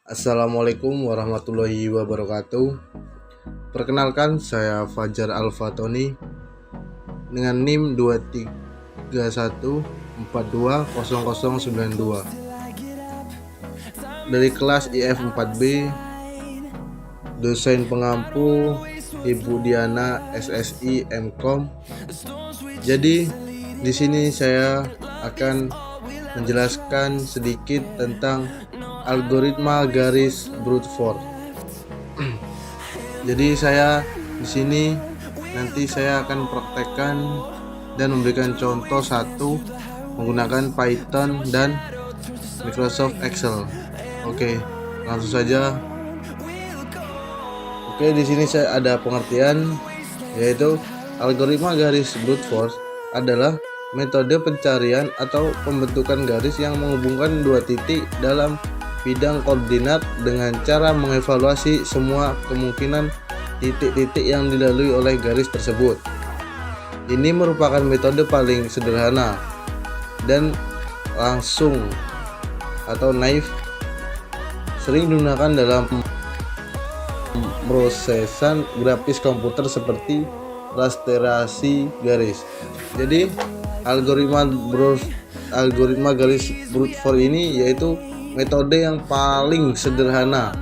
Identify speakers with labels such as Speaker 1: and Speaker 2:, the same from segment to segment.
Speaker 1: Assalamualaikum warahmatullahi wabarakatuh. Perkenalkan, saya Fajar Alfatoni dengan NIM 231420092 dari kelas IF 4B, dosen pengampu Ibu Diana SSI MKOM. Jadi di sini saya akan menjelaskan sedikit tentang algoritma garis brute force. Jadi saya di sini nanti saya akan praktekkan dan memberikan contoh satu menggunakan Python dan Microsoft Excel. Oke, langsung saja. Oke, di sini saya ada pengertian, yaitu algoritma garis brute force adalah metode pencarian atau pembentukan garis yang menghubungkan dua titik dalam bidang koordinat dengan cara mengevaluasi semua kemungkinan titik-titik yang dilalui oleh garis tersebut. Ini merupakan metode paling sederhana dan langsung atau naif, sering digunakan dalam prosesan grafis komputer seperti rasterasi garis. Jadi algoritma garis brute force ini yaitu metode yang paling sederhana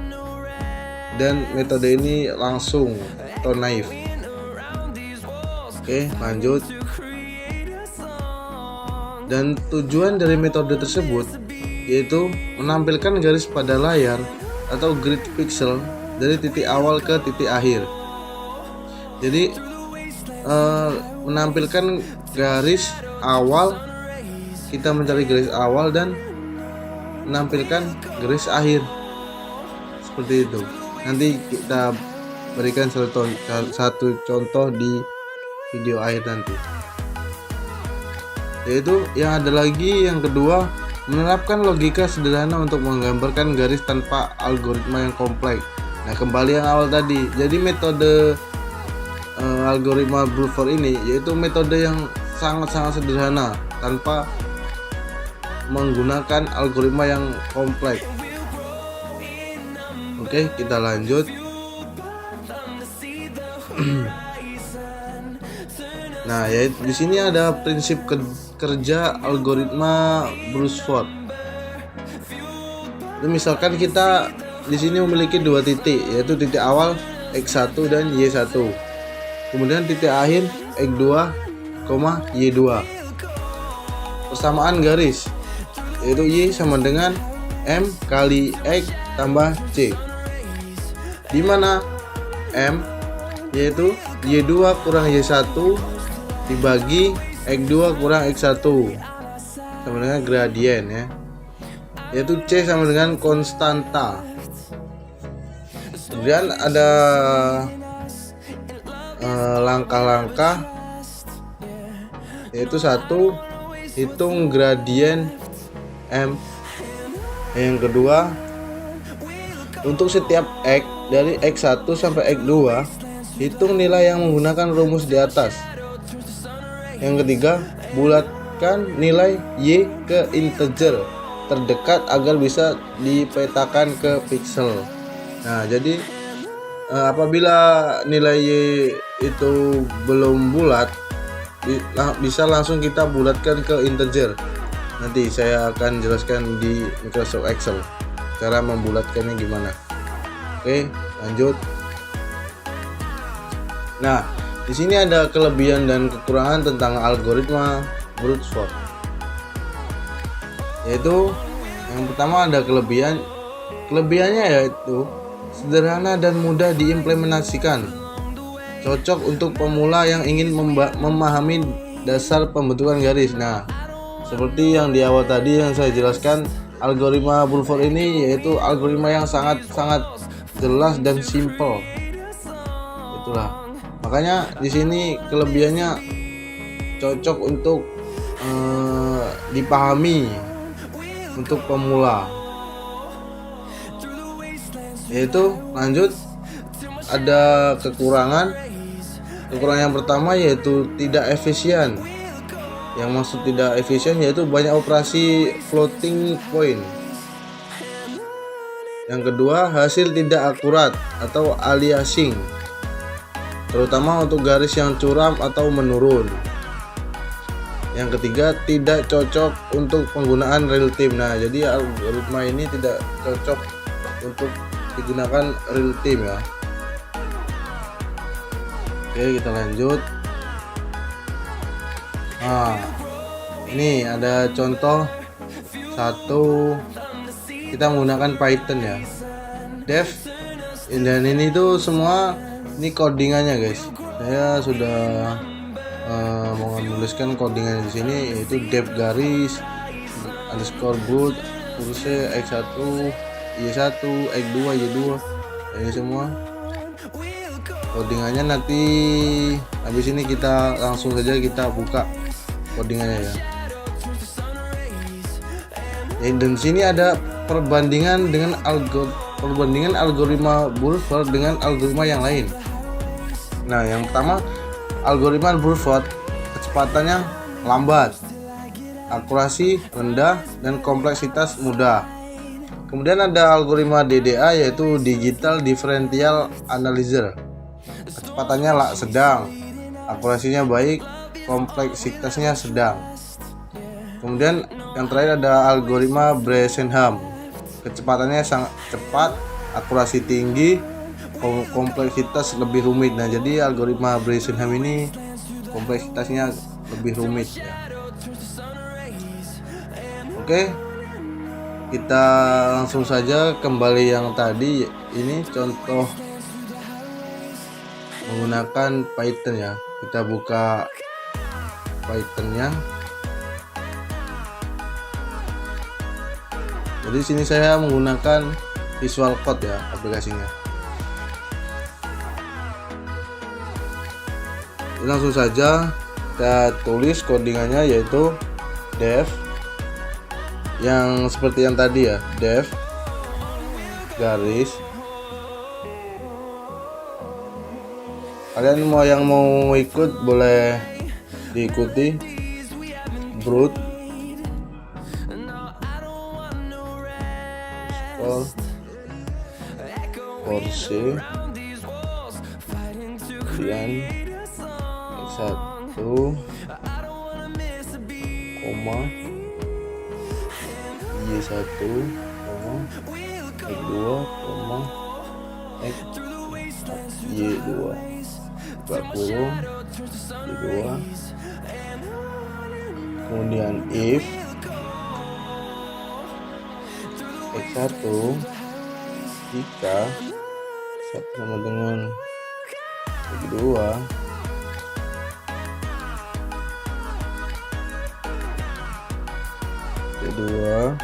Speaker 1: dan metode ini langsung atau naif. Oke, lanjut. Dan tujuan dari metode tersebut yaitu menampilkan garis pada layar atau grid pixel dari titik awal ke titik akhir. Jadi menampilkan garis awal, kita mencari garis awal dan menampilkan garis akhir seperti itu. Nanti kita berikan satu contoh di video akhir nanti. Yaitu yang ada lagi yang kedua, menerapkan logika sederhana untuk menggambarkan garis tanpa algoritma yang kompleks. Nah, kembali yang awal tadi. Jadi metode algoritma brute force ini yaitu metode yang sangat-sangat sederhana tanpa menggunakan algoritma yang kompleks. Oke, kita lanjut. Nah, ya di sini ada prinsip kerja algoritma brute force. Misalkan kita di sini memiliki dua titik, yaitu titik awal X1 dan Y1. Kemudian titik akhir X2, Y2. Persamaan garis yaitu Y sama dengan M kali X tambah C, di mana M yaitu Y2 kurang Y1 dibagi X2 kurang X1 sama dengan gradien ya, yaitu C sama dengan konstanta. Kemudian ada langkah-langkah, yaitu satu, hitung gradien M. Yang kedua, untuk setiap X dari X1 sampai X2 hitung nilai yang menggunakan rumus di atas. Yang ketiga, bulatkan nilai Y ke integer terdekat agar bisa dipetakan ke pixel. Nah, jadi apabila nilai Y itu belum bulat, bisa langsung kita bulatkan ke integer. Nanti saya akan jelaskan di Microsoft Excel cara membulatkannya gimana. Oke, lanjut. Nah, di sini ada kelebihan dan kekurangan tentang algoritma brute force. Yaitu yang pertama ada kelebihan. Kelebihannya yaitu sederhana dan mudah diimplementasikan. Cocok untuk pemula yang ingin memahami dasar pembentukan garis. Nah, seperti yang di awal tadi yang saya jelaskan, algoritma brute force ini yaitu algoritma yang sangat-sangat jelas dan simple. Itulah. Makanya di sini kelebihannya cocok untuk dipahami untuk pemula. Yaitu lanjut, ada kekurangan. Kekurangan yang pertama yaitu tidak efisien. Yang maksud tidak efisien yaitu banyak operasi floating point. Yang kedua, hasil tidak akurat atau aliasing, terutama untuk garis yang curam atau menurun. Yang ketiga, tidak cocok untuk penggunaan real time. Nah, jadi algoritma ini tidak cocok untuk digunakan real time ya. Oke, kita lanjut. Nah, ini ada contoh satu, kita menggunakan Python ya, dev, dan ini tuh semua ini codingannya guys. Saya sudah menuliskan codingan di sini, yaitu dev garis underscore boot kurse x1 y1 x2 y2. Ini semua codingannya. Nanti habis ini kita langsung saja kita buka codingannya ya. Dan sini ada perbandingan dengan algoritma Buffer dengan algoritma yang lain. Nah, yang pertama, algoritma Buffer kecepatannya lambat, akurasi rendah, dan kompleksitas mudah. Kemudian ada algoritma DDA, yaitu Digital Differential Analyzer, kecepatannya sedang, akurasinya baik, kompleksitasnya sedang. Kemudian yang terakhir ada algoritma Bresenham, kecepatannya sangat cepat, akurasi tinggi, kompleksitas lebih rumit. Nah, jadi algoritma Bresenham ini kompleksitasnya lebih rumit ya. Oke, kita langsung saja kembali yang tadi. Ini contoh menggunakan Python ya. Kita buka Pythonnya. Jadi sini saya menggunakan Visual Code ya aplikasinya. Jadi langsung saja kita tulis codingannya, yaitu dev yang seperti yang tadi ya, dev garis. Kalian yang mau ikut boleh diikuti. Brute kurse, kemudian x1 koma y1 koma x2 koma y2 buka kurung y2. Kemudian if x1 jika sama dengan x2 kedua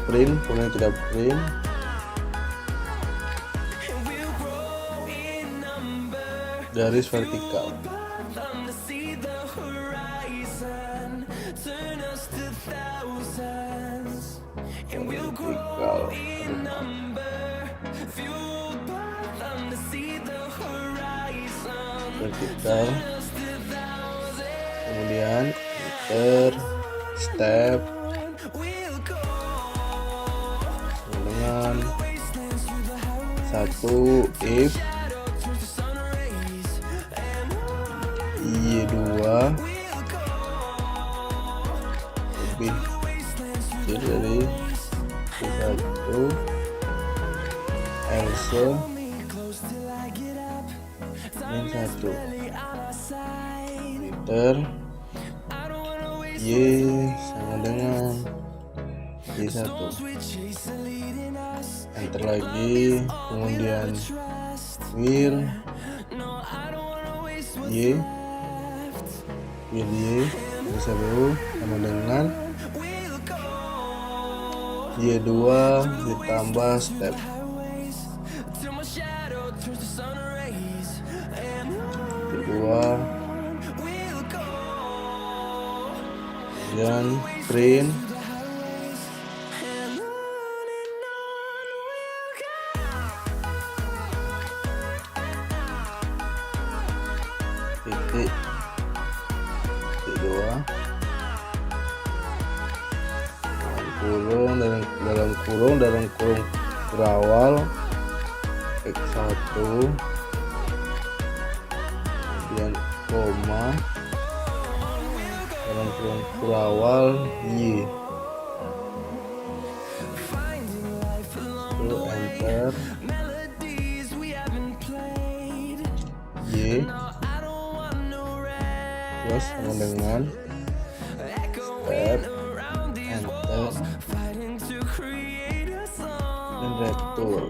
Speaker 1: print, kemudian kita print garis vertikal. Vertikal, kemudian enter, step dengan satu if y2 lebih kecil dari y1 else yang satu enter y sama dengan y1 enter lagi, kemudian will y bisa dulu sama dengan y2 ditambah step kedua, kemudian print titik dalam kurung berawal X1, kemudian koma dalam kurung berawal Y, itu enter Y, terus sama dengan step enter dan return.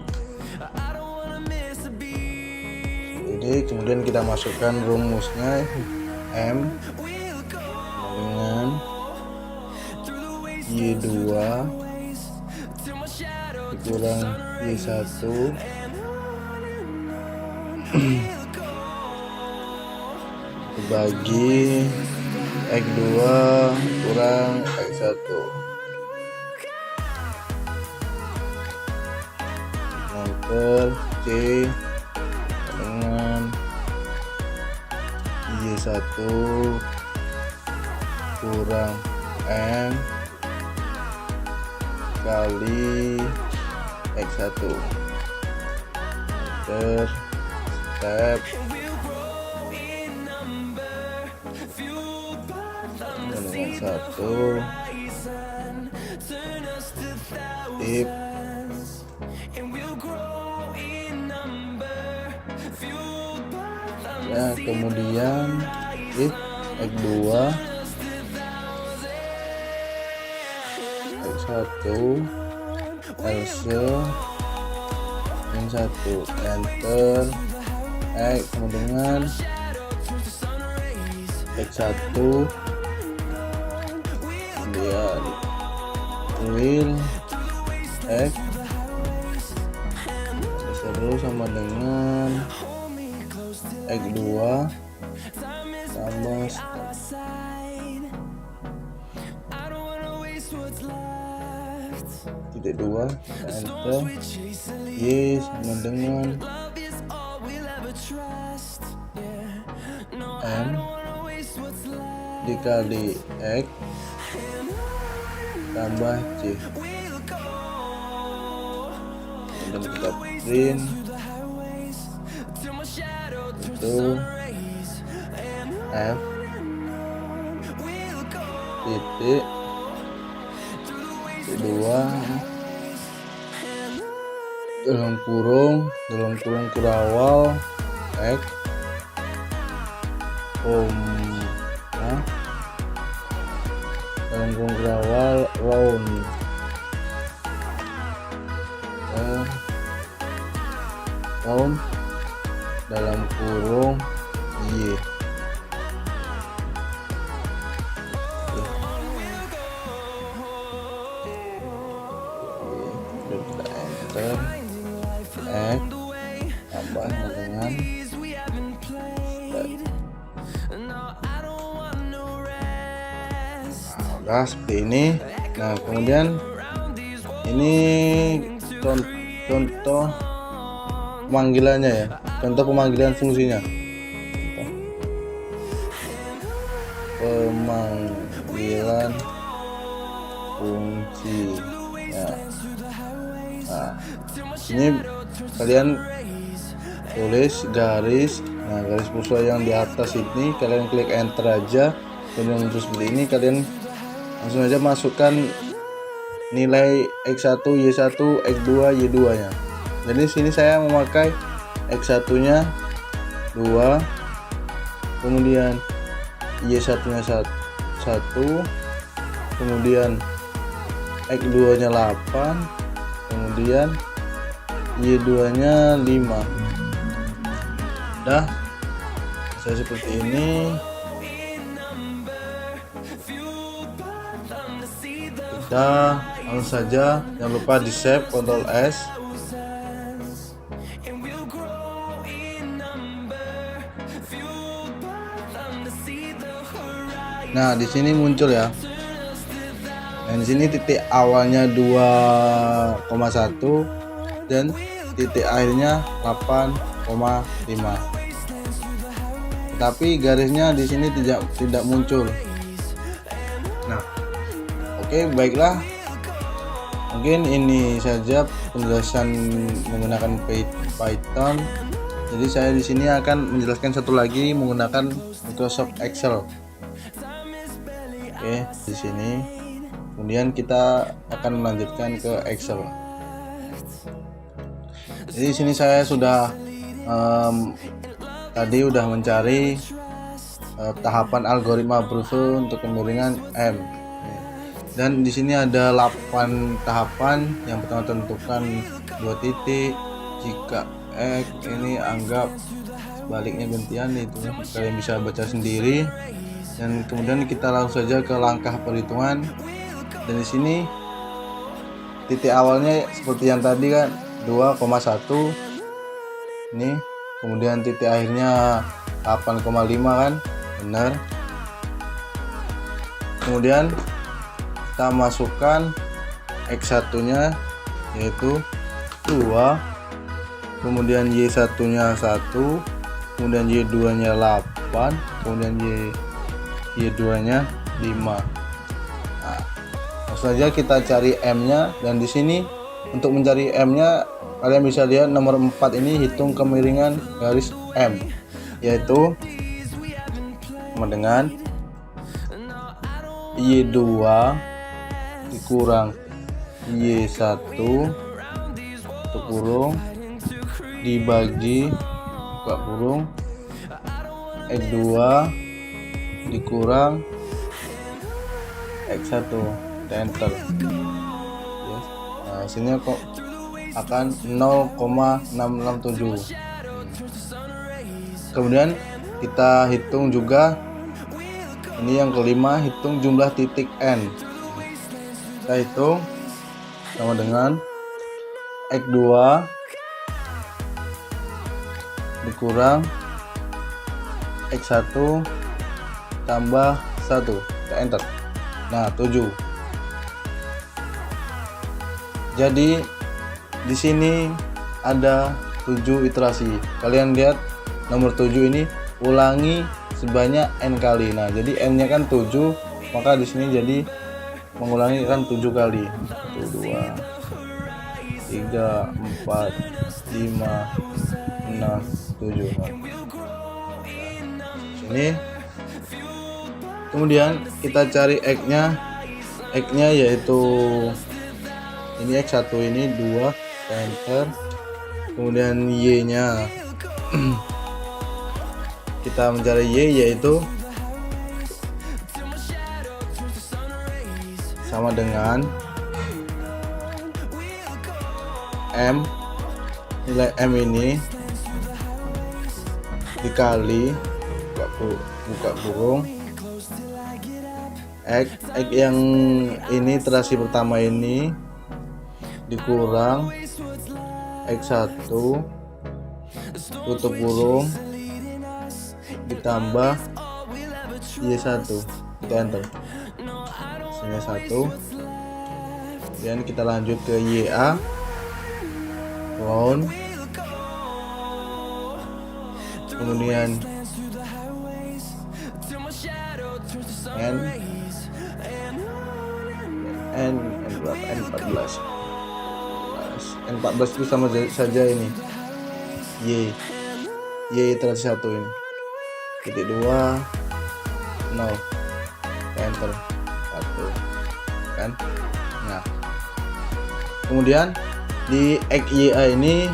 Speaker 1: Ini kemudian kita masukkan rumusnya M dengan Y2 dikurang Y1 dibagi X2 kurang X1. Enter C dengan Y1 kurang M kali X1. Enter step dengan 1 tip ya, kemudian if X2 X1 else yang 1 enter X sama dengan X1 kemudian will X seru sama dengan X2 tambah titik 2 enter Y sama dengan M dikali X tambah C, dan kita print itu F titik 2 dalam kurung kurawal X dalam kurung kurawal round dalam kurung Y. Kita enter X tambah dengan udah seperti ini. Nah kemudian ini contoh pemanggilannya ya, contoh pemanggilan fungsinya. Pemanggilan fungsi ya. Nah ini kalian tulis garis, nah garis kursor yang di atas ini kalian klik enter aja, kemudian muncul seperti ini. Kalian langsung aja masukkan nilai X1, Y1, X2, Y2 nya. Jadi sini saya memakai X1 nya 2, kemudian Y1 nya 1, kemudian X2 nya 8, kemudian Y2 nya 5. Udah saya seperti ini. Kita langsung saja, jangan lupa di save, Ctrl S. Nah di sini muncul ya. Nah di sini titik awalnya 2,1 dan titik akhirnya 8,5. Tapi garisnya di sini tidak muncul. Nah, oke, baiklah. Mungkin ini saja penjelasan menggunakan Python. Jadi saya di sini akan menjelaskan satu lagi menggunakan Microsoft Excel. Oke, di sini. Kemudian kita akan melanjutkan ke Excel. Jadi di sini saya sudah tadi udah mencari tahapan algoritma Brute untuk kemiringan M. Dan di sini ada 8 tahapan. Yang pertama, tentukan 2 titik. Jika X ini anggap sebaliknya gantian, itu kalian bisa baca sendiri. Dan kemudian kita langsung saja ke langkah perhitungan. Dan di sini titik awalnya seperti yang tadi kan, 2,1 ini. Kemudian titik akhirnya 8,5 kan, benar. Kemudian kita masukkan X1 nya yaitu 2, kemudian Y1 nya 1, kemudian Y2 nya 8, kemudian Y2 nya 5. Nah, langsung saja kita cari M nya. Dan di sini untuk mencari M nya kalian bisa lihat nomor 4 ini, hitung kemiringan garis M, yaitu sama dengan Y2 dikurang Y1 tutup kurung dibagi buka kurung X2 dikurang X1, enter. Yes. Nah, hasilnya kok akan 0,667. Kemudian kita hitung juga ini yang kelima, hitung jumlah titik N. Kita hitung sama dengan X2 dikurang X1 tambah 1, kita enter. Nah, 7. Jadi di sini ada 7 iterasi. Kalian lihat nomor 7 ini ulangi sebanyak N kali. Nah, jadi N-nya kan 7, maka di sini jadi mengulangi kan 7 kali. 1, 2, 3, 4, 5, 6, 7. Sini. Kemudian kita cari X-nya. X-nya yaitu ini X1 ini 2, enter. Kemudian Y-nya kita mencari Y yaitu sama dengan M, nilai M ini dikali buka kurung X yang ini terasi pertama ini dikurang X1 tutup kurung ditambah Y1, kita enter. Sini 1. Dan kita lanjut ke YA round, kemudian N14 itu sama saja ini Y terasi 1 ini titik 2 0, enter 1 kan. Nah, kemudian di XYA ini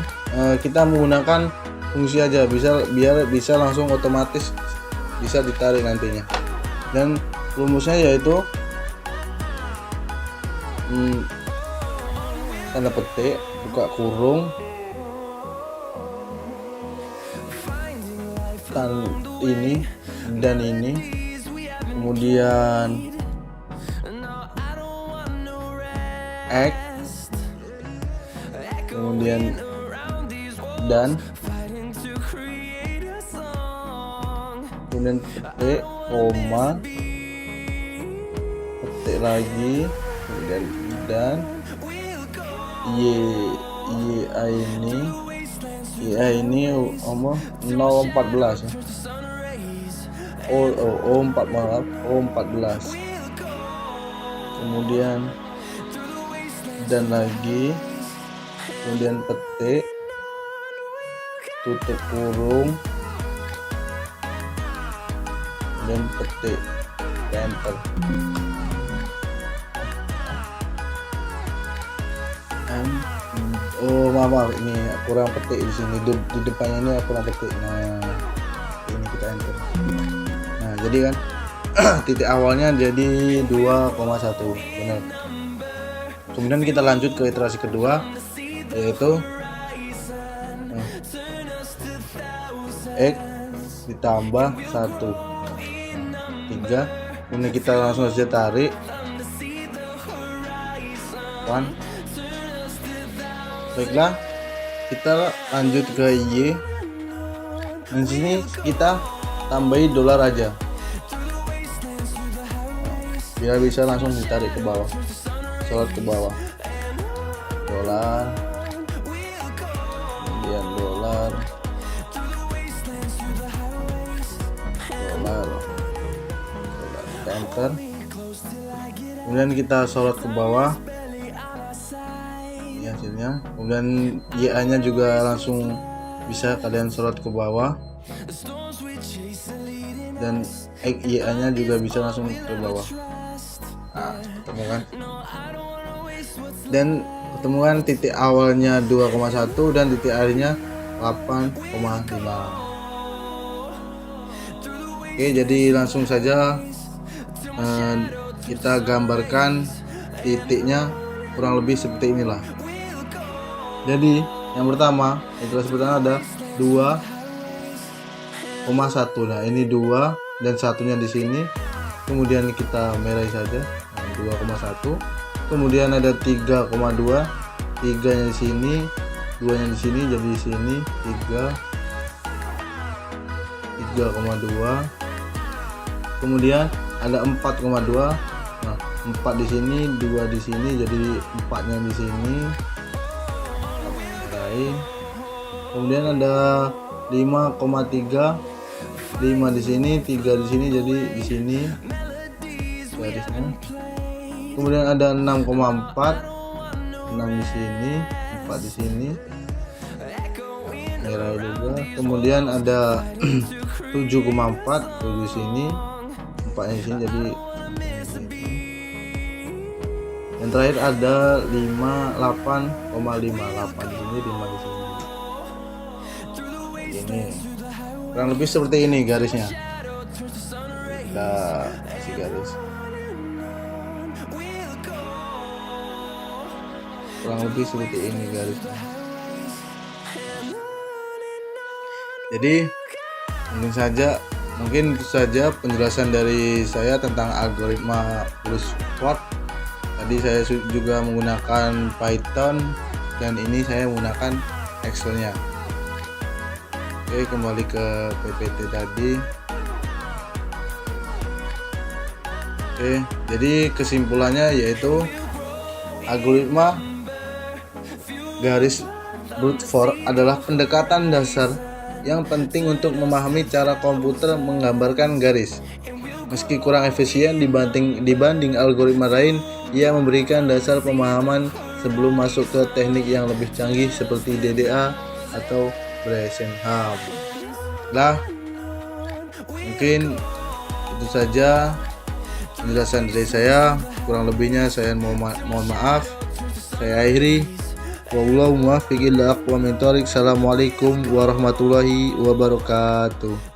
Speaker 1: kita menggunakan fungsi aja, biar bisa langsung otomatis bisa ditarik nantinya. Dan rumusnya yaitu tanda petik buka kurung ini dan ini, kemudian X, kemudian dan kemudian petik koma petik lagi, kemudian dan ini 014 ya. O14. Kemudian dan lagi, kemudian petik, tutup kurung, dan petik, enter. Oh maaf, ini kurang petik di sini, di depannya ini kurang petik. Nah ini kita enter. Nah jadi kan titik awalnya jadi 2,1, benar. Kemudian kita lanjut ke iterasi kedua, yaitu X ditambah 1, 3. Kemudian kita langsung saja tarik 1. Baiklah, kita lanjut ke Y. Di sini kita tambahi dolar aja, biar bisa langsung ditarik ke bawah, sorot ke bawah. Dolar, kemudian dolar, enter. Kemudian kita sorot ke bawah. Hasilnya, kemudian YA nya juga langsung bisa kalian sorot ke bawah, dan YA nya juga bisa langsung ke bawah. Nah, ketemu kan, dan ketemuan titik awalnya 2,1 dan titik akhirnya 8,5. Oke, jadi langsung saja kita gambarkan titiknya kurang lebih seperti inilah. Jadi yang pertama, iterasi pertama ada 2,1. Nah ini 2 dan satunya di sini, kemudian kita merahi saja. Nah, 2,1. Kemudian ada 3,2, 3-nya di sini, 2-nya di sini, jadi di sini 3,2. Kemudian ada 4,2. Nah 4 di sini, 2 di sini, jadi 4-nya di sini. Kemudian ada 5,3, 5 di sini, 3 di sini, jadi di sini garisnya. Kemudian ada 6,4, 6 di sini, 4 di sini, merah juga. Kemudian ada 7,4, 7 di sini, 4 di sini, jadi yang terakhir ada 8,5, 8 di sini, 5 di sini. Ini kurang lebih seperti ini garisnya. Kita kasih garis kurang lebih seperti ini garisnya. Jadi mungkin itu saja penjelasan dari saya tentang algoritma Bruce Ford. Tadi saya juga menggunakan Python, dan ini saya menggunakan Excel-nya. Oke, kembali ke PPT tadi. Oke, jadi kesimpulannya yaitu algoritma garis brute force adalah pendekatan dasar yang penting untuk memahami cara komputer menggambarkan garis. Meski kurang efisien dibanding algoritma lain, ia memberikan dasar pemahaman sebelum masuk ke teknik yang lebih canggih seperti DDA atau Bresenham. Nah, mungkin itu saja penjelasan dari saya. Kurang lebihnya saya mohon maaf. Saya akhiri. Wallahu muwaffiq ila aqwamit thoriq. Assalamualaikum warahmatullahi wabarakatuh.